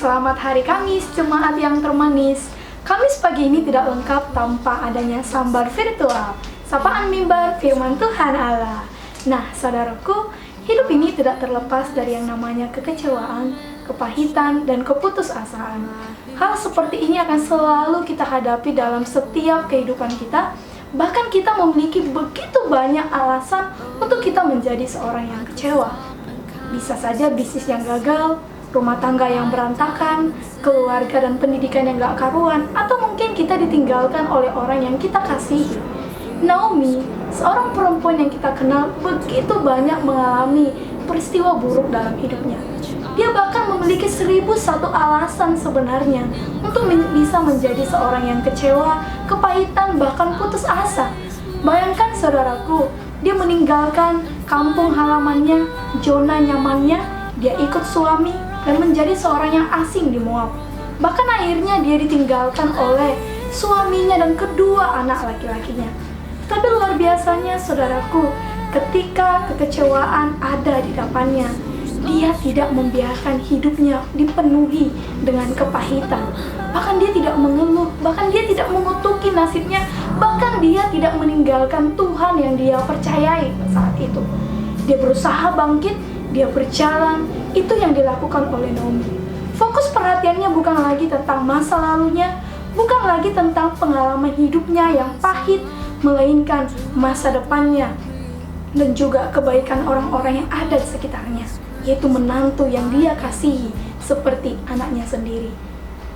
Selamat hari Kamis, jemaat yang termanis. Kamis pagi ini tidak lengkap tanpa adanya sambar virtual. Sapaan mimbar firman Tuhan Allah. Nah, saudaraku, hidup ini tidak terlepas dari yang namanya kekecewaan, kepahitan, dan keputusasaan. Hal seperti ini akan selalu kita hadapi dalam setiap kehidupan kita. Bahkan kita memiliki begitu banyak alasan untuk kita menjadi seorang yang kecewa. Bisa saja bisnis yang gagal, rumah tangga yang berantakan, keluarga dan pendidikan yang gak karuan, atau mungkin kita ditinggalkan oleh orang yang kita kasihi. Naomi, seorang perempuan yang kita kenal, begitu banyak mengalami peristiwa buruk dalam hidupnya. Dia bahkan memiliki 1001 alasan sebenarnya untuk bisa menjadi seorang yang kecewa, kepahitan, bahkan putus asa. Bayangkan saudaraku, dia meninggalkan kampung halamannya, zona nyamannya, dia ikut suami, dan menjadi seorang yang asing di Moab. Bahkan akhirnya dia ditinggalkan oleh suaminya dan kedua anak laki-lakinya. Tapi luar biasanya saudaraku, ketika kekecewaan ada di depannya, dia tidak membiarkan hidupnya dipenuhi dengan kepahitan. Bahkan dia tidak mengeluh, bahkan dia tidak mengutuki nasibnya, bahkan dia tidak meninggalkan Tuhan yang dia percayai saat itu. Dia berusaha bangkit, dia berjalan. Itu yang dilakukan oleh Naomi. Fokus perhatiannya bukan lagi tentang masa lalunya, bukan lagi tentang pengalaman hidupnya yang pahit, melainkan masa depannya dan juga kebaikan orang-orang yang ada di sekitarnya, yaitu menantu yang dia kasihi seperti anaknya sendiri.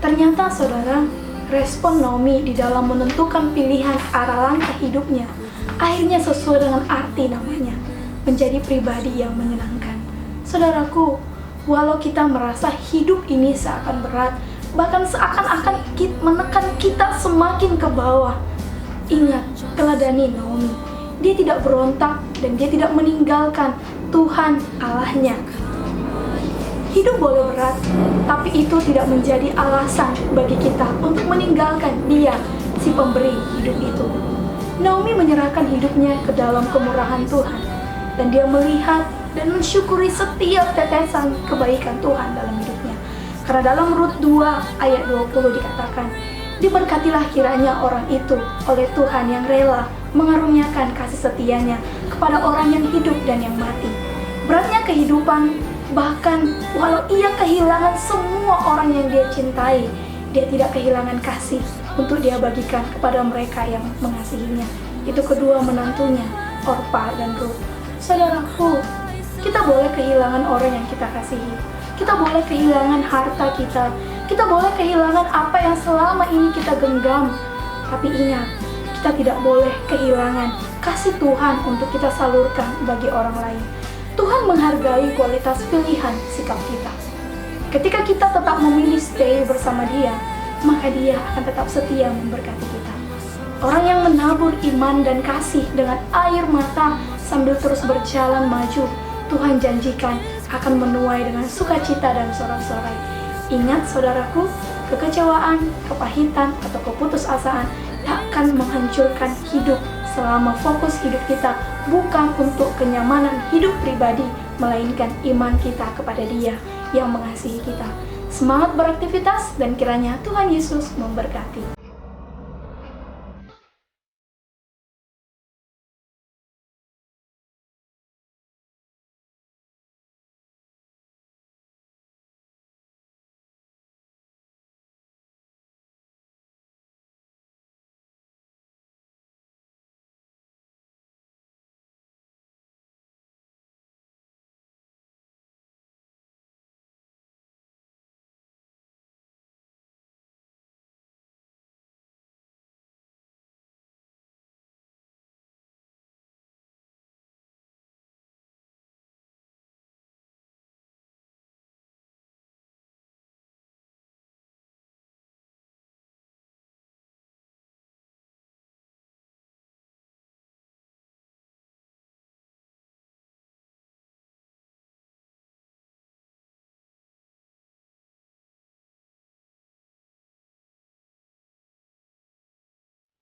Ternyata saudara, respon Naomi di dalam menentukan pilihan arah langkah hidupnya akhirnya sesuai dengan arti namanya, menjadi pribadi yang menyenangkan. Saudaraku, walau kita merasa hidup ini seakan berat, bahkan seakan-akan menekan kita semakin ke bawah, ingat, teladani Naomi. Dia tidak berontak dan dia tidak meninggalkan Tuhan Allahnya. Hidup boleh berat, tapi itu tidak menjadi alasan bagi kita untuk meninggalkan Dia, si pemberi hidup itu. Naomi menyerahkan hidupnya ke dalam kemurahan Tuhan, dan dia melihat dan mensyukuri setiap tetesan kebaikan Tuhan dalam hidupnya. Karena dalam Rut 2 ayat 20 dikatakan, diberkatilah kiranya orang itu oleh Tuhan yang rela mengaruniakan kasih setianya kepada orang yang hidup dan yang mati. Beratnya kehidupan, bahkan walau ia kehilangan semua orang yang dia cintai, dia tidak kehilangan kasih untuk dia bagikan kepada mereka yang mengasihinya. Itu kedua menantunya, Orpa dan Rut. Saudaraku, kita boleh kehilangan orang yang kita kasihi, kita boleh kehilangan harta kita boleh kehilangan apa yang selama ini kita genggam. Tapi ingat, kita tidak boleh kehilangan kasih Tuhan untuk kita salurkan bagi orang lain. Tuhan menghargai kualitas pilihan sikap kita. Ketika kita tetap memilih stay bersama Dia, maka Dia akan tetap setia memberkati kita. Orang yang menabur iman dan kasih dengan air mata sambil terus berjalan maju, Tuhan janjikan akan menuai dengan sukacita dan sorak-sorai. Ingat saudaraku, kekecewaan, kepahitan, atau keputusasaan akan menghancurkan hidup selama fokus hidup kita bukan untuk kenyamanan hidup pribadi, melainkan iman kita kepada Dia yang mengasihi kita. Semangat beraktivitas dan kiranya Tuhan Yesus memberkati.